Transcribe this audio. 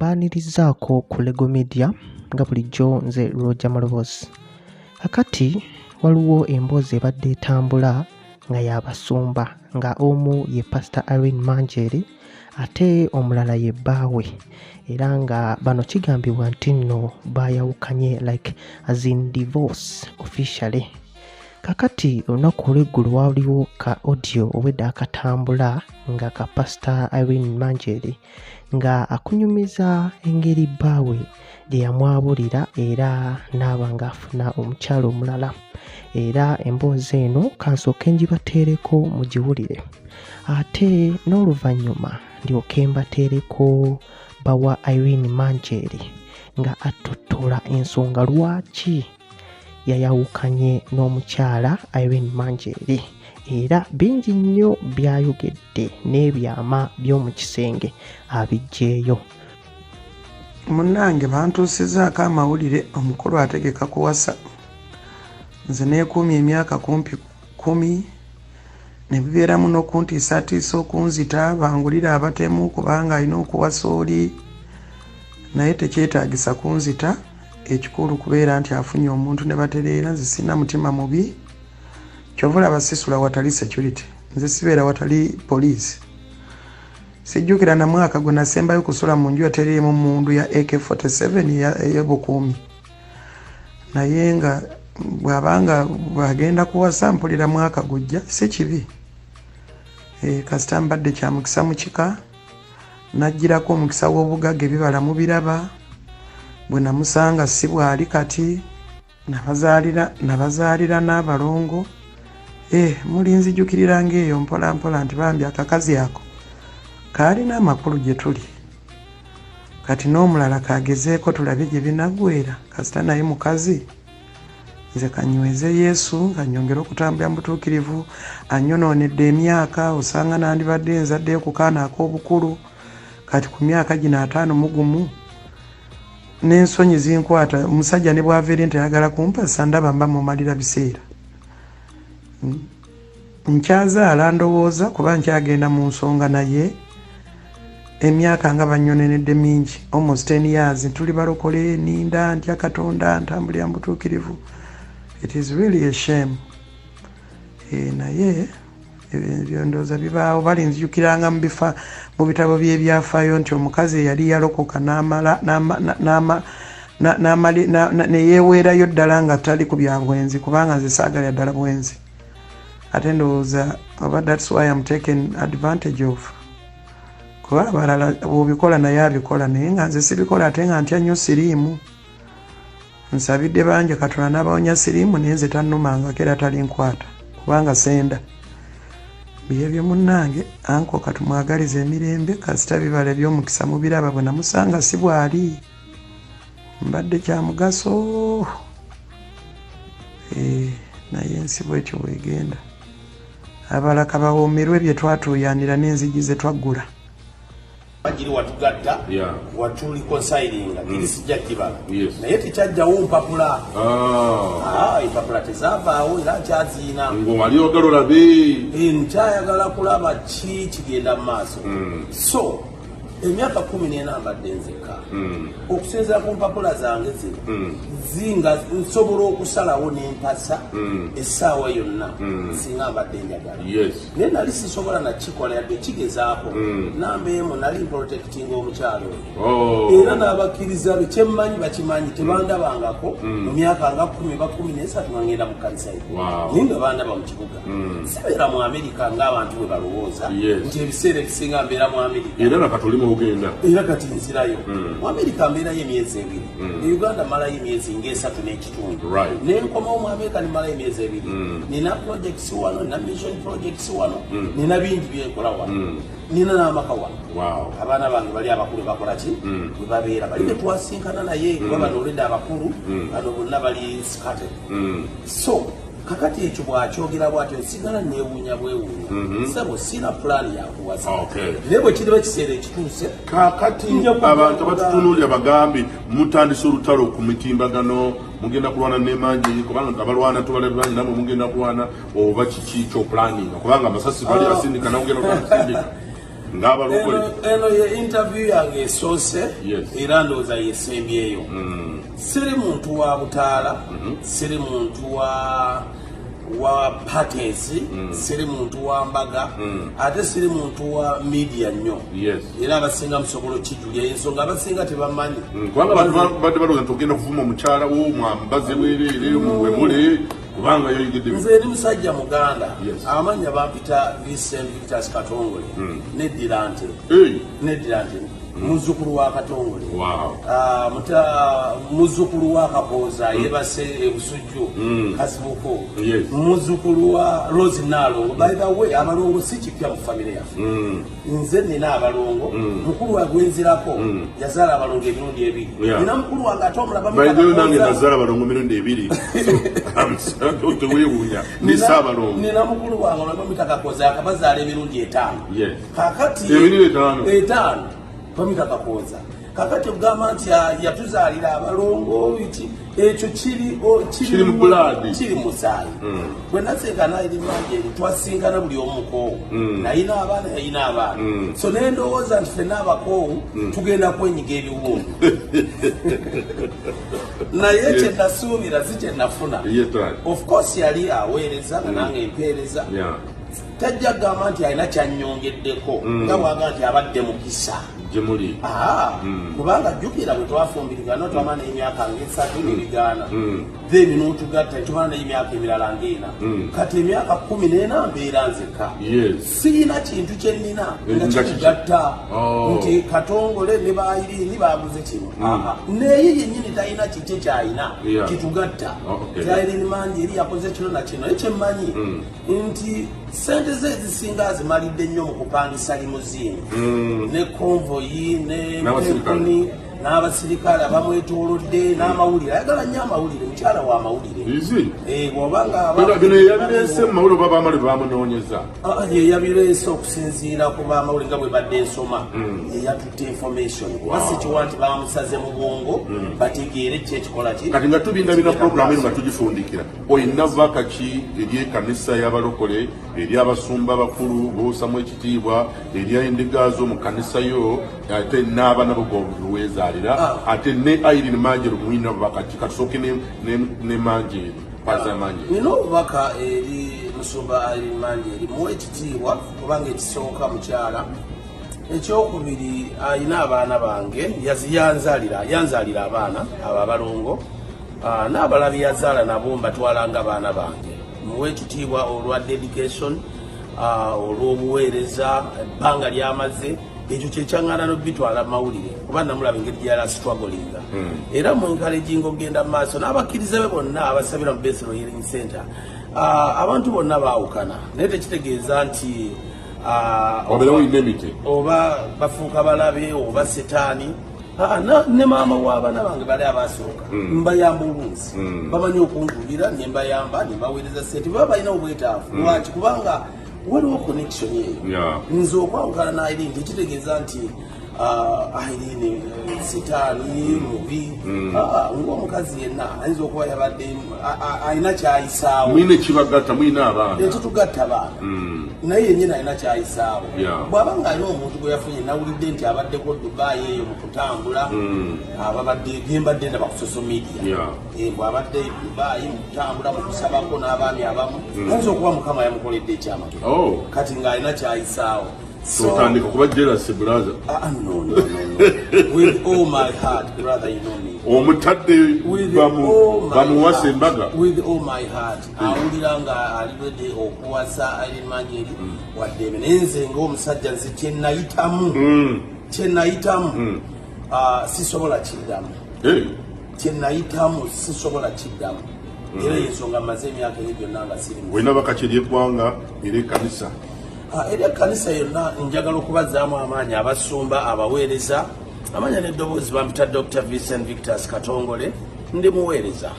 mbanirizaako ku Lego Media nga bulijjo nze Roger Malobozi. Kakati waliwo emboozi ebadde etambula nga y'abasumba nga omu ye Pastor Irene Manjeri ate omulala ye bbaawe, era nga bano kigambibwa nti nno baayawukanye like as in divorce officially. Kakati olunaku olw'eggulu waliwo ka audio obwedda akatambula nga ka Pastor Irene Manjeri nga akunyumiza engeri bbaawe gye yamwabulira era n'aba ng'afuna omukyalo omulala. Era emboozi eno kansooke ngibateereko mugiwulire, ate n'oluvannyuma ndyoke mbateereko bawa Irene Manjeri nga attottola ensonga lwaki yayawukanye n'omukyala Irene Manjeri, era bingi nnyo byayogedde n'ebyama by'omu kisenge abiggyeeyo. Munnange bantuusizaako amawulire omukulu ategeka kuwasa. Nze neekuumya emyaka kumpi 10 ne bibeeramu n'okuntiisatiisa okunzita bangulira abatemu kubanga alina okuwasa oli, naye tekyetaagisa kunzita. Ekikulu kubeera nti afunye omuntu ne batereera. Nze sina mutima mubi, kyovula basisula watali security, nze sibeera watali poliisi. Sijjukira na mwaka gwe nasembayo kusula mu nju yatereemu mundu ya AK-47 ey'obukuumi, naye nga bw'abanga bw'agenda kuwasa mpulira mwaka gujja si kibi. Kasita mbadde kya mukisa mu kika, najjirako omukisa w'obugagga ebibala mubiraba. Bwe namusanga si bwali kati nabazaalira n'abalongo. Mulinzijukirira ng'eyo mpola mpola nti bambi akakazi ako kaalina amakulu gye tuli. Kati n'omulala kagezeeko tulabe gye binaggweera. Kasita naye mukazi, nze kanyweze Yesu kanyongere okutambula mu butuukirivu. Annyonoonedde emyaka, osanga nandibadde nzaddeyo ku kaana ak'obukulu. Kati ku myaka gino 51 n'ensonyi zinkwata. Omusajja ne bw'aveera nti ayagala kumpasa ndaba mba mumalira biseera. Nkyazaala ndowooza kuba nkyagenda mu nsonga naye emyaka nga bannyonenedde mingi, almost 10 years. Tuli balokole, ninda ntya Katonda, ntambulira mu butuukirivu. It is really a shame. Naye ebyondooza bibaawo. Balinzijukiranga mu bitabo by'ebyafaayo nti omukazi yali yalokoka neyeeweerayo ddala nga tali ku bya bwenzi, kubanga nze saagala ddala bwenzi. Ate ndowooza oba that's why I'm taken advantage of. Kuba abalala bw'obikola naye abikola, naye nga nze sibikola ate nga ntya nnyo siriimu. Nsabidde bangi Katonda n'abawonya siriimu naye nze tannumangako era talinkwata kubanga senda. Byebyo munnange, anko katumwagaliza emirembe. Kasita bibala eby'omukisa mubiraba. Bwe namusanga si bwali, mbadde kya mugaso. Naye ensi bwetyo bwegenda. Abalaka bawoomerwe bye twatuuyanira n'enzigi ze twaggula. Bagiri watugatta watuli consigning ngiri sijja kibala naye tekyajjawo mpapula. Empapula tezavaawo era nkyazina ng'omali ogalo labe nkyayagala kulaba ki kigenda mu maaso. So emyaka 14 mbadde nzekka okusinziira ku mpapula zange zino zinga nsobola okusalawo n'empasa essaawa yonna singa mbadde njagala. Naye nali sisobola nakikola yadde kigezaako. Namba emu nali protectinga omukyalo era n'abakkiriza be kyemmanyi bakimanyi tebandabangako mu myaka nga 10 ba 13 nga ngenda mu kanisa naye nga bandaba mu kibuga. Sibeera mu Amerika ng'abantu bwe balowooza nti ebiseera ebisinga mbeera mu Amerika era nakatoli ogenda era kati nzirayo mu Amerika mbeerayo emyezi 2, Uganda malayo emyezi nga 3 n'ekitundu, n'enkomawo mu Amerika nimalayo emyezi 2. Nina projects wano, nina mission projects wano, nina bingi byenkola wano, nina n'amaka wano. Abaana bange bali abakulu bakola ki bwe babeera bali betwasinkana naye kuba bano olwedda abakulu bano bonna bali scattered. So kakati ekyo bwakyogera bwatyo nsigala neewuunya bwewuunya. Sabo sina pulaani yakuwasa naye bwe kiriba kiseera ekituuse. Kakati abantu batutunuulira bagambi mutandise olutalo ku mitimbagano, mugenda kulwana ne Manjeri kubanga abalwana tubalabanye namwe mugenda kulwana oba kiki kyo pulaninga kubanga amasasi bali asindika nawe ogenda okusindika. ng'abalokole eno ye interview yange esoose Yes. era ndowooza yesembyeyo siri muntu wa butaala siri muntu wa parties siri muntu wa mbaga ate siri muntu wa media nnyo Yes. era abasinga musobolo kijulya ensonga abasinga tebamanyi kubanga abantu badde balowooza nti ogenda kuvuma omukyala wo mwambaze bwereere muwemule kubanga yoyigidde nze eri musajja muganda Yes. amanya bampita Vincent Victor Katongole nedirante muzzukulu wa Katongole Wow. muzzukulu wa Kapoza yebase ebusujju Kasibuko Yes. muzzukulu wa Rose Nalo by the way abalongo si kipya mu family yaffe nze nina abalongo mukulu wa gwenzirako yazaala abalongo emirundi ebiri Yeah. nina mukulu wange ate omulaba bayideyo nange nazaala balongo mirundi ebiri tewewuunya nisa abalongo nina mukulu wange olaba mitakakoza akabazaala emirundi 5 Yes. kakati Emirundi 5 bamitakakoza kakati ogamba nti yatuzaalira abalongo iti ekyo Kiri mu blood. kiri musaayi bwe nasenkana eri manje eri twasinkana buli omukoowu nayina abaana yayina abaana so nendowooza nti fenna abakoowu tugenda kwenyiga ebiwundu naye kyenasuubira si kyenafuna Yes, right. of course yali aweereza nga nange empeereza Yeah. tajja kugamba nti alina kyanyongeddeko nga bwaga nti abadde mukisa Gyemuli. kubanga jjukira bwe twafumbirigana twamala n'emyaka ng'esatu nebigaana then n'otugatta tumala n'emyaka emirala ng'ena kati emyaka 14 mbeera nzekka Yes. siyina kintu kye nnina nga kitugatta nti Katongole ne Bayirini baguze kino naye yennyini talina kikye kyayina Yeah. kitugatta Okay. Bayirini mangi eri yakoze kino na kino naye kyemmanyi nti sente ze ezisinga azimalidde nnyo mu kupangisa limuziini ne konvoyi ne mpekuni n'abasirikale abamwetoolodde n'amawulire ayagala nnyo amawulire mukyala wa mawulire Izi. bwobanga Bino yabireese mu mawulire oba baamale bamunoonyeza. yeyabireese okusinziira ku bamawulire nga bwe badde ensoma eyatutte information kuba sikiwa nti bamusaze mu bwongo bategeere ki ekikola ki Kati nga tubindabina puroguramu eno nga tugifundikira oyina vaka ki eri ekkanisa y'abalokole eri abasumba bakulu b'osamu ekitiibwa eri endiga z'omu kkanisa yo ate n'abaana bogoweezaalira ate ne Irene Manjeru mwina vaka ki katusooke ne Manjeru paza Manjeru. nina obubaka eri musumba Irene Manjeru muwe ekitiibwa kubanga ekisooka mukyala ekyokubiri ayina abaana bange yanzaalira abaana abo abalongo n'abalabi yazaala nabo mbatwalanga abaana bange muwe ekitiibwa olwa dedication olw'obuweereza ebbanga lyamaze ekyo kyekyaŋŋaana n'obitwala mu mawulire kuba namulaba engeri gyeyali strugglinga era mu encouraging okugenda mu maaso n'abakkiriza be bonna abasabira mu Bethel Healing Center abantu bonna baawukana naye tekitegeeza nti Obeerawo oyina emiti. oba bafuuka balabe oba setaani ne maama w'abaana bange bali abasooka mbayamba obunzi bamanyi okunjulira ne mbayamba ne mbaweereza sente baba balina obwetaavu lwaki kubanga waliwo connection eyo nze okwawukana n'Irene tekitegeeza nti Irene sitaani mubi ng'omukazi yenna ayinza okuba yabadde alina kyayisaawo Mwina ekibagatta mwina abaana. tetugatta abaana naye yennyini alina kyayisaawo Yeah. bw'aba nga alina omuntu gwe yafunye nawulidde nti abaddeko Dubai eyo mu kutambula gembadde ndaba ku social media bw'abadde Dubai mu kutambula mu kusabako n'abaami abamu ayinza okuba Mukama yamukoledde ekyamagero kati ng'alina kyayisaawo Totandika kuba jealous brother. No. With all my heart, brother, you know me. Omutadde bamuwasa embaga. With all my heart. Awulira nga alibedde okuwasa Irene Manjeru waddebe naye nze ng'omusajja nze kyenayitamu sisobola kiddamu. Kyenayitamu sisobola kiddamu. Era y'ensonga mmaze emyaka ebyo byonna nga siri. Olina bakaki ery'eggwanga era ekkanisa. Eri ekkanisa yonna njagala okubazaamu amaanyi abasumba abaweereza amanya n'eddoboozi bampita Dr. Vincent Victor Katongole ndi muweereza